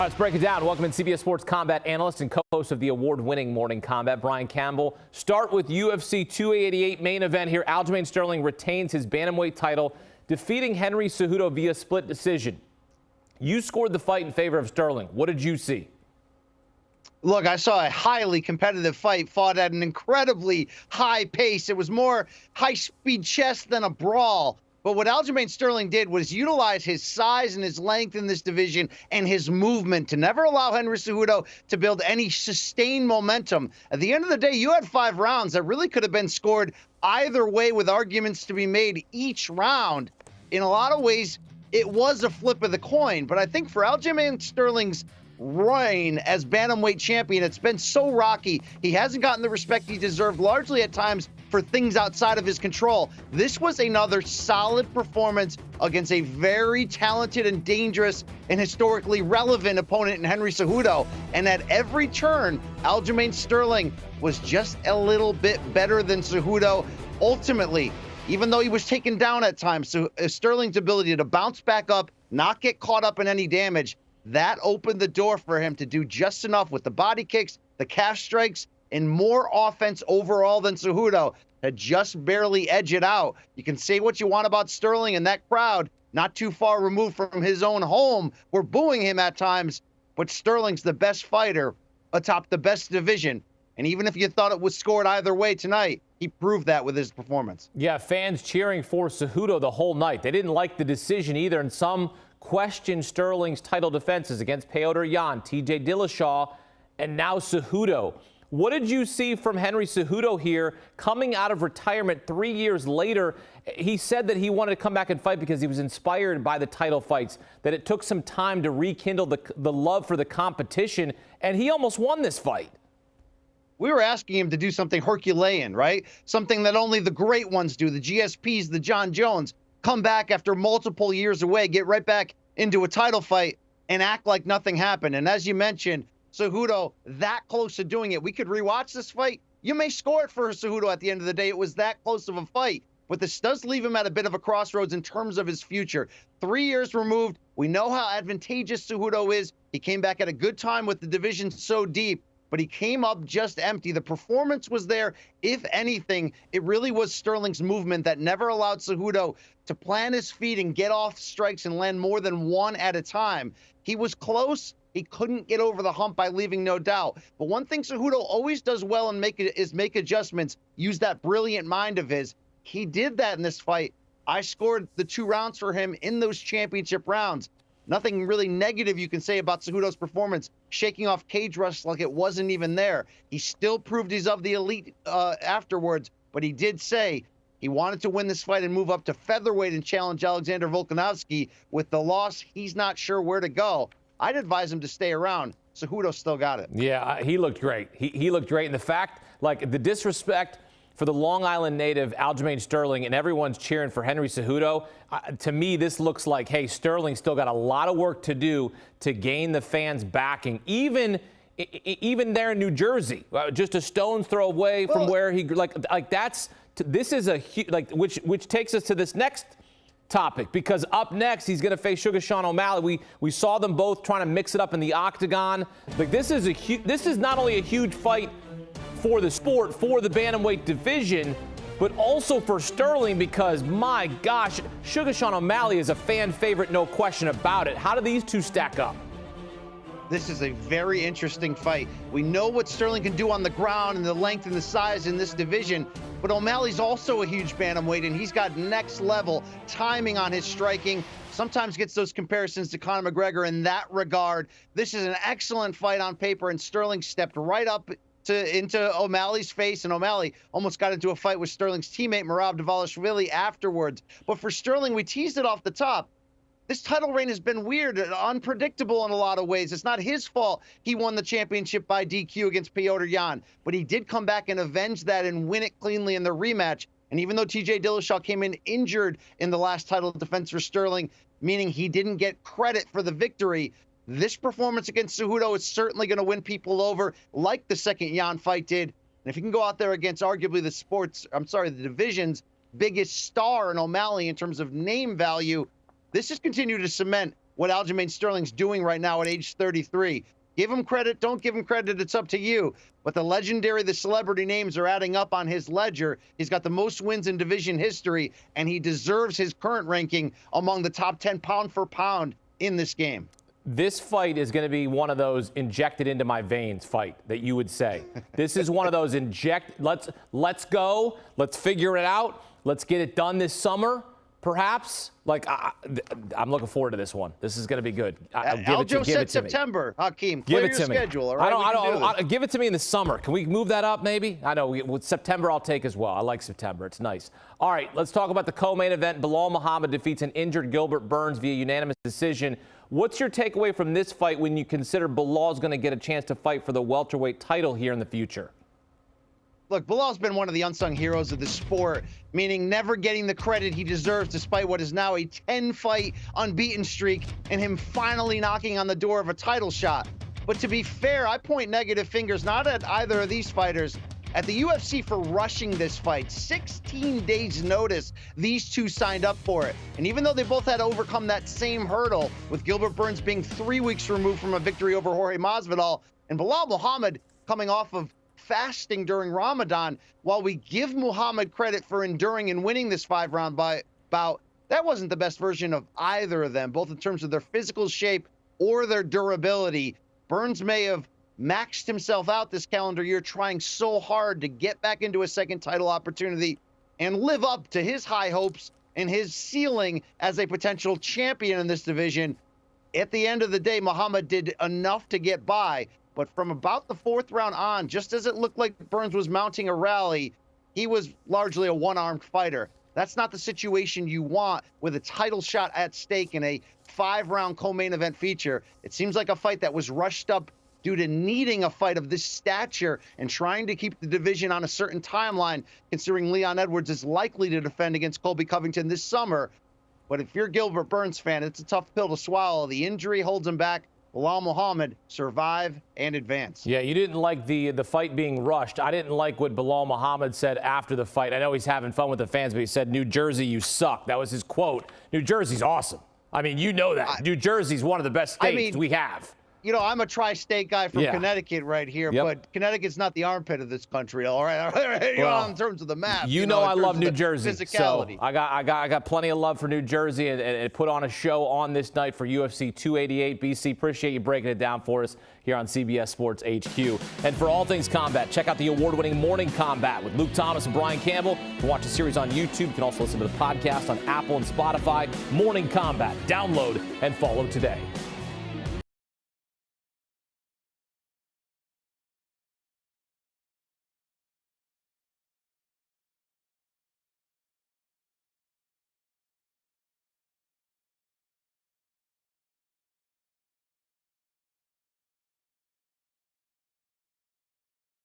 Let's break it down. Welcome in CBS Sports combat analyst and co-host of the award-winning Morning Combat, Brian Campbell. Start with UFC 288 main event here. Aljamain Sterling retains his Bantamweight title, defeating Henry Cejudo via split decision. You scored the fight in favor of Sterling. What did you see? Look, I saw a highly competitive fight fought at an incredibly high pace. It was more high-speed chess than a brawl. But what Aljamain Sterling did was utilize his size and his length in this division and his movement to never allow Henry Cejudo to build any sustained momentum. At the end of the day, you had 5 rounds that really could have been scored either way with arguments to be made each round. In a lot of ways, it was a flip of the coin. But I think for Aljamain Sterling's reign as Bantamweight champion, it's been so rocky. He hasn't gotten the respect he deserved, largely at times for things outside of his control. This was another solid performance against a very talented and dangerous and historically relevant opponent in Henry Cejudo. And at every turn, Aljamain Sterling was just a little bit better than Cejudo. Ultimately, even though he was taken down at times, so Sterling's ability to bounce back up, not get caught up in any damage, that opened the door for him to do just enough with the body kicks, the calf strikes, and more offense overall than Cejudo to just barely edge it out. You can say what you want about Sterling, and that crowd, not too far removed from his own home, were booing him at times, but Sterling's the best fighter atop the best division. And even if you thought it was scored either way tonight, he proved that with his performance. Yeah, fans cheering for Cejudo the whole night. They didn't like the decision either, and some questioned Sterling's title defenses against Petr Yan, TJ Dillashaw, and now Cejudo. What did you see from Henry Cejudo here coming out of retirement 3 years later? He said that he wanted to come back and fight because he was inspired by the title fights, that it took some time to rekindle the love for the competition, and he almost won this fight. We were asking him to do something Herculean, right? Something that only the great ones do, the GSPs, the John Jones, come back after multiple years away, get right back into a title fight and act like nothing happened. And as you mentioned, Cejudo that close to doing it. We could rewatch this fight. You may score it for Cejudo at the end of the day. It was that close of a fight. But this does leave him at a bit of a crossroads in terms of his future. 3 years removed, we know how advantageous Cejudo is. He came back at a good time with the division so deep, but he came up just empty. The performance was there. If anything, it really was Sterling's movement that never allowed Cejudo to plant his feet and get off strikes and land more than one at a time. He was close. He couldn't get over the hump by leaving no doubt. But one thing Cejudo always does well and is make adjustments, use that brilliant mind of his. He did that in this fight. I scored the 2 rounds for him in those championship rounds. Nothing really negative you can say about Cejudo's performance, shaking off cage rush like it wasn't even there. He still proved he's of the elite afterwards, but he did say he wanted to win this fight and move up to featherweight and challenge Alexander Volkanovski. With the loss, he's not sure where to go. I'd advise him to stay around. Cejudo still got it. Yeah, he looked great. He looked great. And the fact, like, the disrespect for the Long Island native Aljamain Sterling, and everyone's cheering for Henry Cejudo, to me, this looks like, hey, Sterling still got a lot of work to do to gain the fans' backing, even there in New Jersey, just a stone's throw away from where he, this is which takes us to this next topic, because up next he's going to face Sean OMalley. We saw them both trying to mix it up in the octagon. Like, this is not only a huge fight for the sport, for the bantamweight division, but also for Sterling, because my gosh, Sean OMalley is a fan favorite, no question about it. How do these two stack up? This is a very interesting fight. We know what Sterling can do on the ground and the length and the size in this division, but OMalley's also a huge bantamweight, and he's got next level timing on his striking. Sometimes gets those comparisons to Conor McGregor in that regard. This is an excellent fight on paper, and Sterling stepped right up into OMalley's face, and OMalley almost got into a fight with Sterling's teammate Merab Dvalishvili afterwards. But for Sterling, we teased it off the top. This title reign has been weird and unpredictable in a lot of ways. It's not his fault he won the championship by DQ against Petr Yan, but he did come back and avenge that and win it cleanly in the rematch. And even though TJ Dillashaw came in injured in the last title defense for Sterling, meaning he didn't get credit for the victory, this performance against Cejudo is certainly going to win people over like the second Yan fight did. And if you can go out there against arguably the division's biggest star in OMalley in terms of name value, this has continued to cement what Aljamain Sterling's doing right now at age 33. Give him credit, don't give him credit, it's up to you. But the celebrity names are adding up on his ledger. He's got the most wins in division history, and he deserves his current ranking among the top 10 pound for pound in this game. This fight is going to be one of those injected into my veins fight that you would say. This is one of those let's go, let's figure it out, let's get it done this summer, perhaps. Like, I'm looking forward to this one. This is going to be good. Aljo said September. Hakeem, clear your schedule. All right, give it to me in the summer. Can we move that up maybe? I know with September I'll take as well. I like September. It's nice. All right, let's talk about the co-main event. Bilal Muhammad defeats an injured Gilbert Burns via unanimous decision. What's your takeaway from this fight when you consider Bilal's going to get a chance to fight for the welterweight title here in the future? Look, Bilal's been one of the unsung heroes of the sport, meaning never getting the credit he deserves despite what is now a 10-fight unbeaten streak and him finally knocking on the door of a title shot. But to be fair, I point negative fingers not at either of these fighters, at the UFC for rushing this fight. 16 days notice these two signed up for it. And even though they both had to overcome that same hurdle, with Gilbert Burns being 3 weeks removed from a victory over Jorge Masvidal, and Bilal Muhammad coming off of fasting during Ramadan, while we give Muhammad credit for enduring and winning this 5-round bout, that wasn't the best version of either of them, both in terms of their physical shape or their durability. Burns may have maxed himself out this calendar year trying so hard to get back into a second title opportunity and live up to his high hopes and his ceiling as a potential champion in this division. At the end of the day, Muhammad did enough to get by, but from about the 4th round on, just as it looked like Burns was mounting a rally, he was largely a one-armed fighter. That's not the situation you want with a title shot at stake in a 5-round co-main event feature. It seems like a fight that was rushed up due to needing a fight of this stature and trying to keep the division on a certain timeline, considering Leon Edwards is likely to defend against Colby Covington this summer. But if you're a Gilbert Burns fan, it's a tough pill to swallow. The injury holds him back. Bilal Muhammad survive and advance. Yeah, you didn't like the fight being rushed. I didn't like what Bilal Muhammad said after the fight. I know he's having fun with the fans, but he said, "New Jersey, you suck." That was his quote. New Jersey's awesome. I mean, you know that. New Jersey's one of the best states we have. You know, I'm a tri-state guy from Connecticut right here, but Connecticut's not the armpit of this country, all right? Well, in terms of the map. You know I love New Jersey, physicality. So I got plenty of love for New Jersey and put on a show on this night for UFC 288. BC, appreciate you breaking it down for us here on CBS Sports HQ. And for all things combat, check out the award-winning Morning Combat with Luke Thomas and Brian Campbell. You can watch the series on YouTube. You can also listen to the podcast on Apple and Spotify. Morning Combat. Download and follow today.